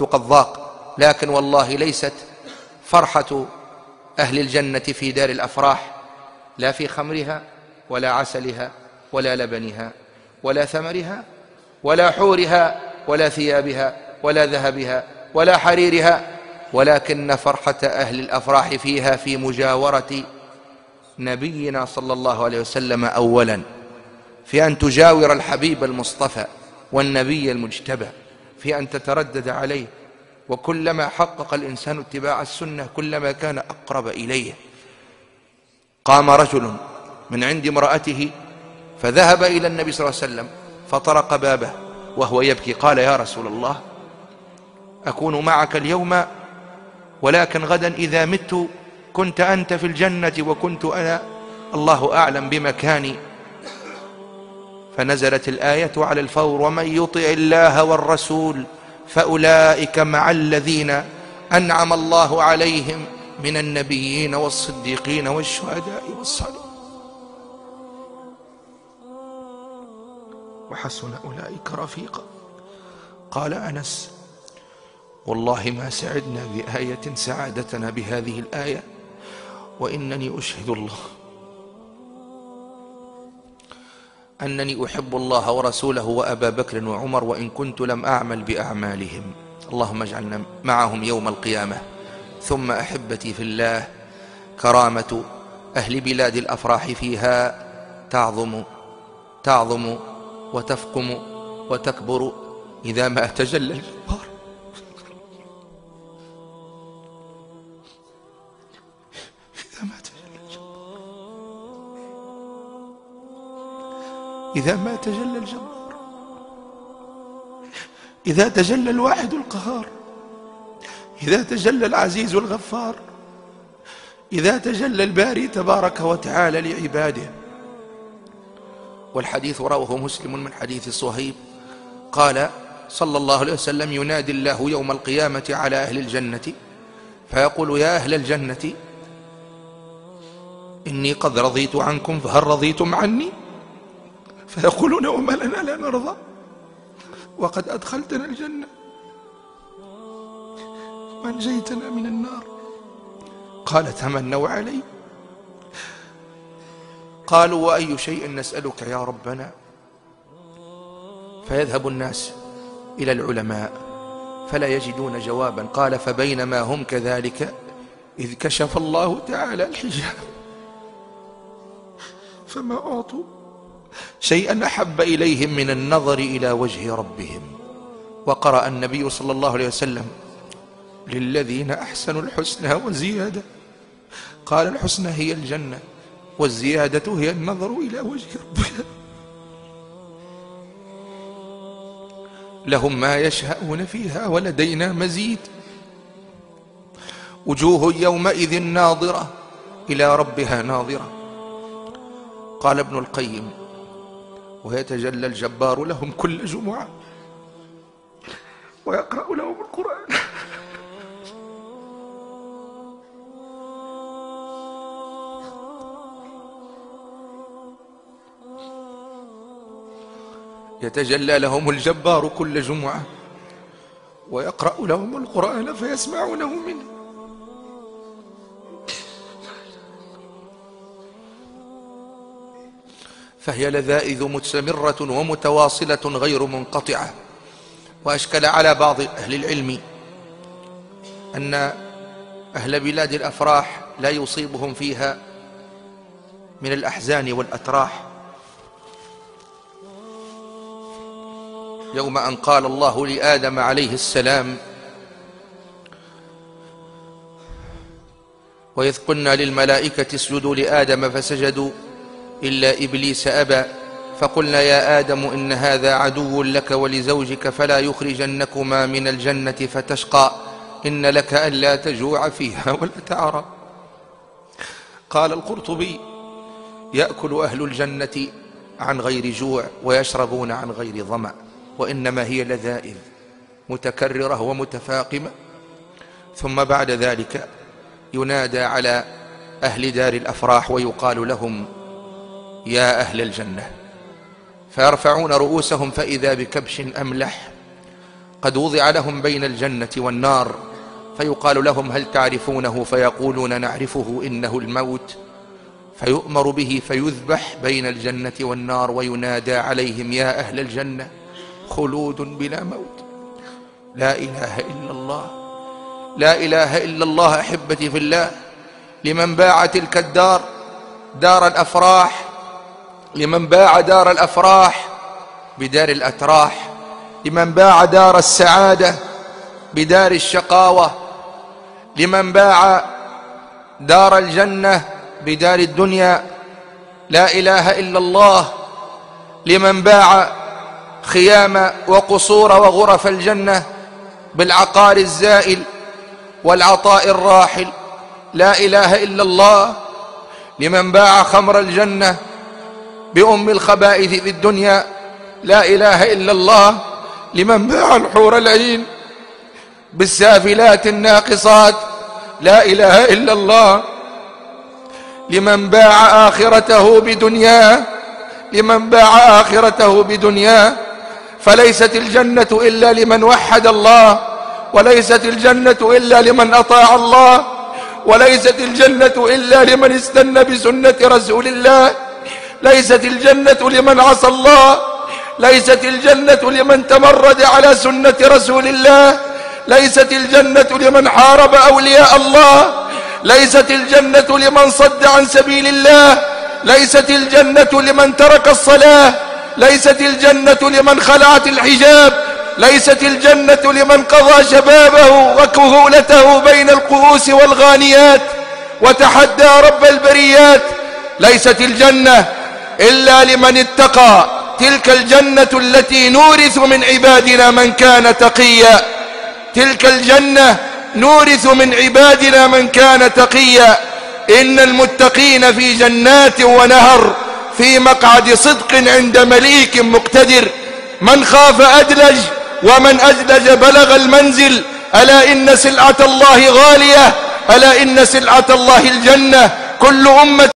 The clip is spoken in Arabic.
والوقت قد ضاق، لكن والله ليست فرحة أهل الجنة في دار الأفراح لا في خمرها ولا عسلها ولا لبنها ولا ثمرها ولا حورها ولا ثيابها ولا ذهبها ولا حريرها، ولكن فرحة أهل الأفراح فيها في مجاورة نبينا صلى الله عليه وسلم أولا، في أن تجاور الحبيب المصطفى والنبي المجتبى، في أن تتردد عليه، وكلما حقق الإنسان اتباع السنة كلما كان أقرب إليه. قام رجل من عند امرأته فذهب إلى النبي صلى الله عليه وسلم فطرق بابه وهو يبكي، قال: يا رسول الله، أكون معك اليوم، ولكن غدا إذا مت كنت أنت في الجنة وكنت أنا، الله أعلم بمكاني. فنزلت الآية على الفور: ومن يطع الله والرسول فأولئك مع الذين أنعم الله عليهم من النبيين والصديقين والشهداء والصالحين وحسن أولئك رفيقا. قال أنس: والله ما سعدنا بآية سعادتنا بهذه الآية، وإنني أشهد الله أنني أحب الله ورسوله وأبا بكر وعمر، وإن كنت لم أعمل بأعمالهم. اللهم اجعلنا معهم يوم القيامة. ثم أحبتي في الله، كرامة أهل بلاد الأفراح فيها تعظم وتفقم وتكبر إذا ما تجلى الجبار. إذا ما تجلى الجبار، إذا تجلى الواحد القهار، إذا تجلى العزيز الغفار، إذا تجلى الباري تبارك وتعالى لعباده. والحديث رواه مسلم من حديث صهيب قال صلى الله عليه وسلم: ينادي الله يوم القيامة على أهل الجنة فيقول: يا أهل الجنة، إني قد رضيت عنكم فهل رضيتم عني؟ فيقولون: وما لنا لا نرضى وقد أدخلتنا الجنة وأنجيتنا من النار. قال: تمنوا علي. قالوا: وأي شيء نسألك يا ربنا؟ فيذهب الناس إلى العلماء فلا يجدون جوابا. قال: فبينما هم كذلك إذ كشف الله تعالى الحجاب فما أعطوا شيئا أحب إليهم من النظر إلى وجه ربهم. وقرأ النبي صلى الله عليه وسلم: للذين أحسنوا الحسنى وزيادة. قال: الحسنى هي الجنة، والزيادة هي النظر إلى وجه ربهم. لهم ما يشاءون فيها ولدينا مزيد. وجوه يومئذ ناظرة إلى ربها ناظرة. قال ابن القيم: ويتجلى الجبار لهم كل جمعة ويقرأ لهم القرآن. يتجلى لهم الجبار كل جمعة ويقرأ لهم القرآن فيسمعونه منه. فهي لذائذ مستمرة ومتواصلة غير منقطعة. وأشكل على بعض أهل العلم أن أهل بلاد الأفراح لا يصيبهم فيها من الأحزان والأتراح يوم أن قال الله لآدم عليه السلام: وإذ قلنا للملائكة اسجدوا لآدم فسجدوا إلا إبليس أبى فقلنا يا آدم إن هذا عدو لك ولزوجك فلا يخرجنكما من الجنة فتشقى إن لك ألا تجوع فيها ولا تعرى. قال القرطبي: يأكل أهل الجنة عن غير جوع ويشربون عن غير ظمأ، وإنما هي لذائذ متكررة ومتفاقمة. ثم بعد ذلك ينادى على أهل دار الأفراح ويقال لهم: يا أهل الجنة، فيرفعون رؤوسهم فإذا بكبش أملح قد وضع لهم بين الجنة والنار، فيقال لهم هل تعرفونه؟ فيقولون نعرفه، إنه الموت. فيؤمر به فيذبح بين الجنة والنار، وينادى عليهم يا أهل الجنة خلود بلا موت. لا إله إلا الله، لا إله إلا الله. أحبتي في الله، لمن باع تلك الدار، دار الأفراح، لمن باع دار الأفراح بدار الأتراح، لمن باع دار السعادة بدار الشقاوة، لمن باع دار الجنة بدار الدنيا، لا إله إلا الله. لمن باع خيام وقصور وغرف الجنة بالعقار الزائل والعطاء الراحل، لا إله إلا الله. لمن باع خمر الجنة بأم الخبائث في الدنيا، لا إله إلا الله. لمن باع الحور العين بالسافلات الناقصات، لا إله إلا الله. لمن باع آخرته بدنياه، لمن باع آخرته بدنياه. فليست الجنة إلا لمن وحد الله، وليست الجنة إلا لمن أطاع الله، وليست الجنة إلا لمن استنى بسنة رسول الله، ليست الجنة لمن عصى الله، ليست الجنة لمن تمرد على سنة رسول الله، ليست الجنة لمن حارب أولياء الله، ليست الجنة لمن صد عن سبيل الله، ليست الجنة لمن ترك الصلاة، ليست الجنة لمن خلعت الحجاب، ليست الجنة لمن قضى شبابه وكهولته بين القؤوس والغانيات وتحدى رب البريات، ليست الجنة إلا لمن اتقى، تلك الجنة التي نورث من عبادنا من كان تقيا، تلك الجنة نورث من عبادنا من كان تقيا. إن المتقين في جنات ونهر في مقعد صدق عند مليك مقتدر. من خاف أدلج، ومن أدلج بلغ المنزل. ألا إن سلعة الله غالية، ألا إن سلعة الله الجنة. كل أمة